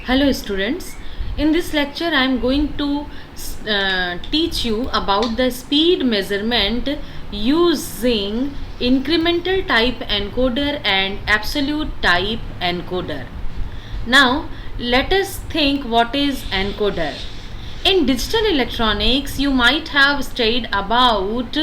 Hello students, in this lecture I am going to teach you about the speed measurement using incremental type encoder and absolute type encoder. Now let us think what is encoder. In digital electronics you might have studied about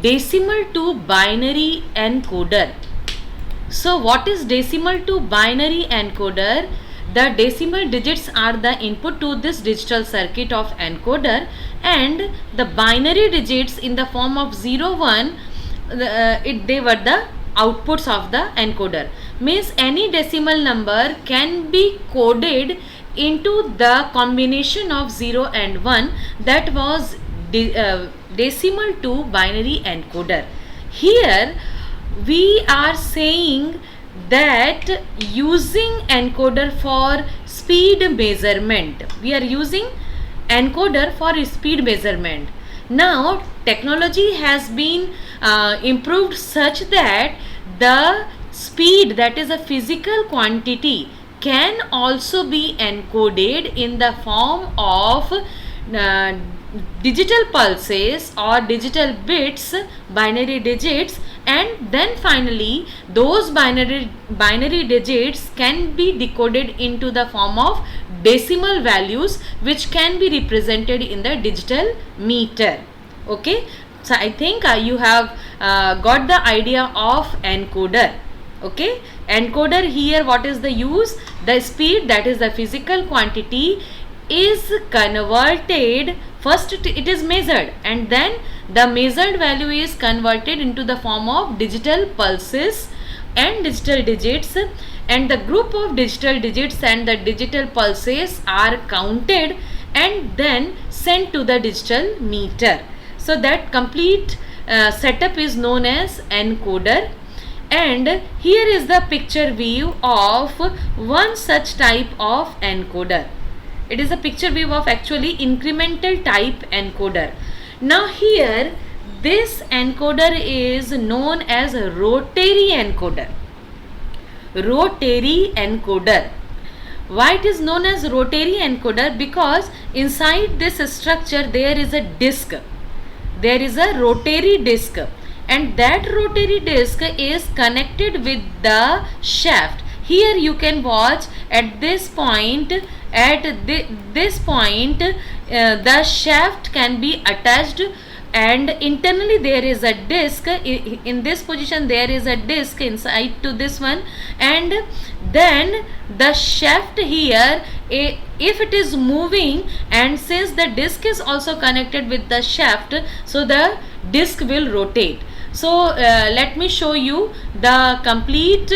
decimal to binary encoder. So what is decimal to binary encoder? The decimal digits are the input to this digital circuit of encoder, and the binary digits in the form of 0, 1, they were the outputs of the encoder. Means any decimal number can be coded into the combination of 0 and 1, that was decimal to binary encoder. Here we are saying that using encoder for speed measurement, we are using encoder for speed measurement. Now technology has been improved such that the speed, that is a physical quantity, can also be encoded in the form of digital pulses or digital bits, binary digits, and then finally those binary digits can be decoded into the form of decimal values, which can be represented in the digital meter. Okay, so I think you have got the idea of encoder. Okay, encoder, here what is the use? The speed, that is the physical quantity, is converted. First it is measured, and then the measured value is converted into the form of digital pulses and digital digits, and the group of digital digits and the digital pulses are counted and then sent to the digital meter. So that complete setup is known as encoder. And here is the picture view of one such type of encoder. It is a picture view of actually incremental type encoder. Now here this encoder is known as rotary encoder. Rotary encoder. Why it is known as rotary encoder? Because inside this structure there is a disc. There is a rotary disc, and that rotary disc is connected with the shaft. Here you can watch at this point, the shaft can be attached, and internally there is a disc. In this position there is a disc inside to this one, and then the shaft here, if it is moving, and since the disc is also connected with the shaft, so the disc will rotate. So let me show you the complete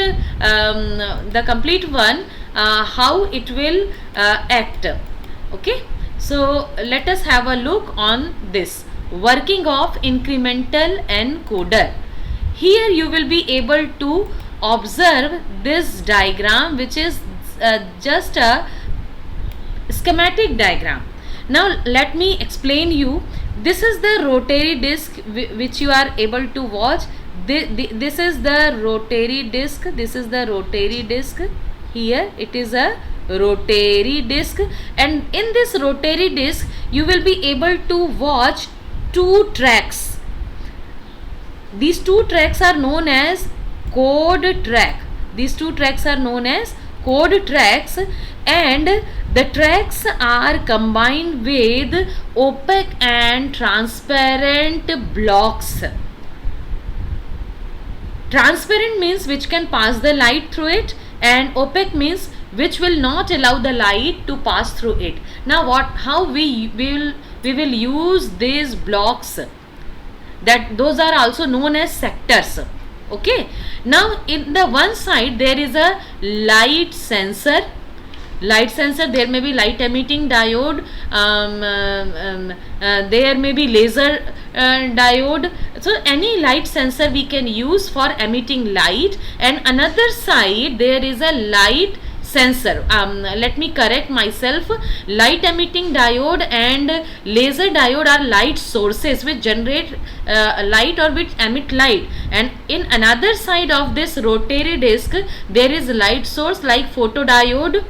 one, how it will act. Okay, so let us have a look on this working of incremental encoder. Here you will be able to observe this diagram, which is just a schematic diagram. Now let me explain you. This is the rotary disc which you are able to watch. This is the rotary disc. This is the rotary disc. Here it is a rotary disc, and in this rotary disc you will be able to watch two tracks. These two tracks are known as code track. These two tracks are known as code tracks, and the tracks are combined with opaque and transparent blocks. Transparent means which can pass the light through it, and opaque means which will not allow the light to pass through it. Now how we will use these blocks, that those are also known as sectors. Okay, now in the one side there is a light sensor. There may be light emitting diode, there may be laser diode. So any light sensor we can use for emitting light, and another side there is a light sensor. Let me correct myself. Light emitting diode and laser diode are light sources which generate light or which emit light, and in another side of this rotary disc there is light source like photodiode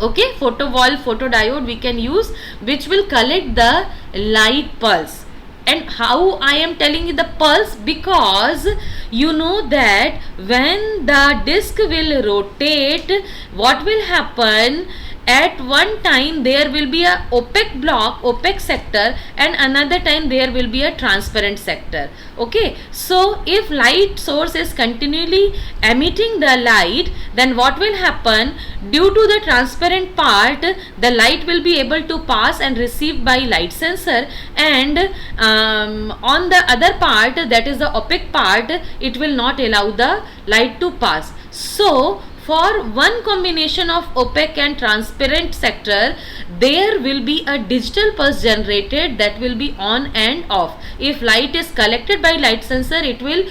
Okay, photo wall photodiode we can use, which will collect the light pulse. And how I am telling you the pulse? Because you know that when the disc will rotate, what will happen? At one time there will be a opaque block, opaque sector, and another time there will be a transparent sector. Okay, so if light source is continually emitting the light, then what will happen? Due to the transparent part, the light will be able to pass and receive by light sensor, and on the other part, that is the opaque part, it will not allow the light to pass. So for one combination of opaque and transparent sector, there will be a digital pulse generated that will be on and off. If light is collected by light sensor, it will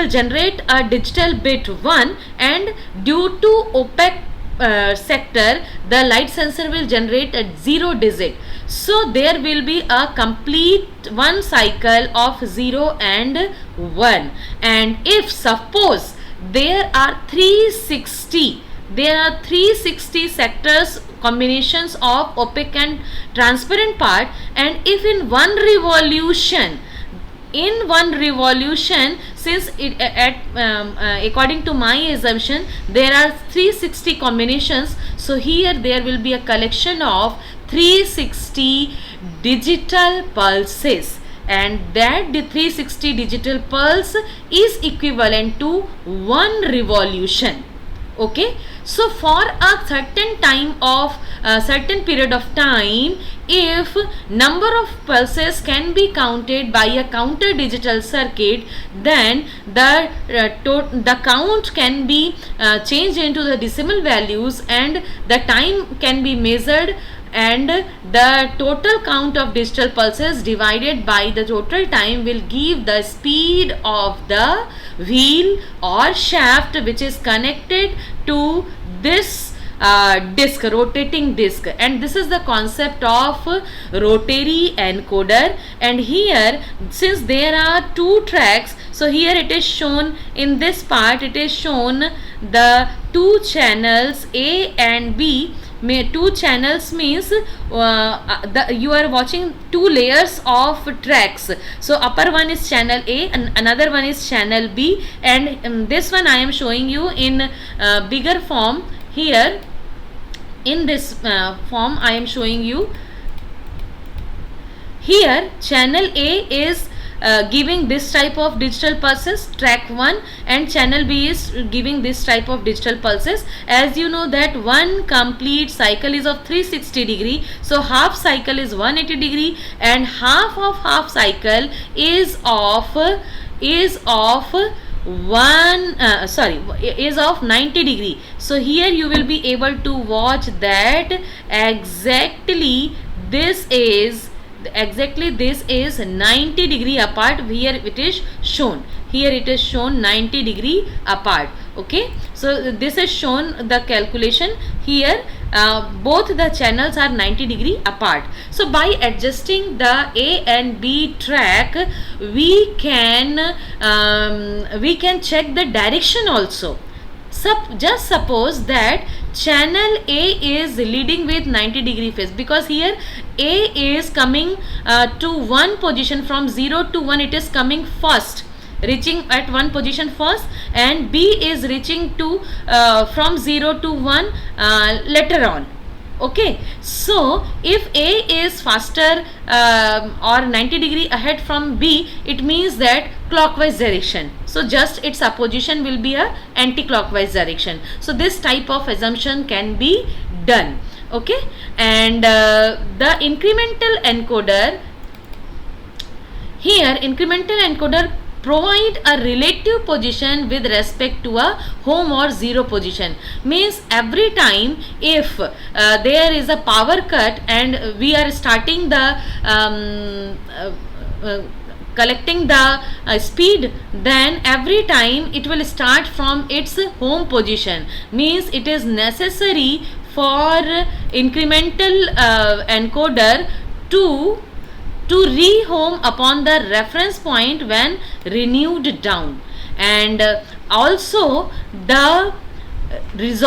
generate a digital bit 1, and due to opaque sector, the light sensor will generate a 0 digit. So there will be a complete one cycle of 0 and 1. And if suppose there are 360 sectors, combinations of opaque and transparent part, and if in one revolution, since it according to my assumption there are 360 combinations, so here there will be a collection of 360 digital pulses, and that the 360 digital pulse is equivalent to one revolution. Okay, so for a certain time of certain period of time, if number of pulses can be counted by a counter digital circuit, then the count can be changed into the decimal values, and the time can be measured, and the total count of digital pulses divided by the total time will give the speed of the wheel or shaft which is connected to this disc, rotating disc. And this is the concept of rotary encoder. And here, since there are two tracks, so here it is shown in this part, it is shown the two channels A and B. Two channels means you are watching two layers of tracks. So upper one is channel A and another one is channel B, and this one I am showing you in bigger form. Here in this form I am showing you. Here channel A is giving this type of digital pulses, track 1, and channel B is giving this type of digital pulses. As you know that one complete cycle is of 360 degree, so half cycle is 180 degree, and half of half cycle is of 90 degree. So here you will be able to watch that exactly this is 90 degree apart. Here it is shown, 90 degree apart. Okay, so this is shown the calculation here. Both the channels are 90 degree apart. So by adjusting the A and B track, we can check the direction also. Just suppose that channel A is leading with 90 degree phase, because here A is coming to one position from 0 to 1, it is coming first, reaching at one position first, and B is reaching to from 0 to 1 later on. Okay, so if A is faster or 90 degree ahead from B, it means that clockwise direction. So just its opposition will be a anti-clockwise direction. So this type of assumption can be done. Okay, and the incremental encoder, here incremental encoder provide a relative position with respect to a home or zero position. Means every time if there is a power cut and we are starting the collecting the speed, then every time it will start from its home position. Means it is necessary for incremental encoder to rehome upon the reference point when renewed down, and also the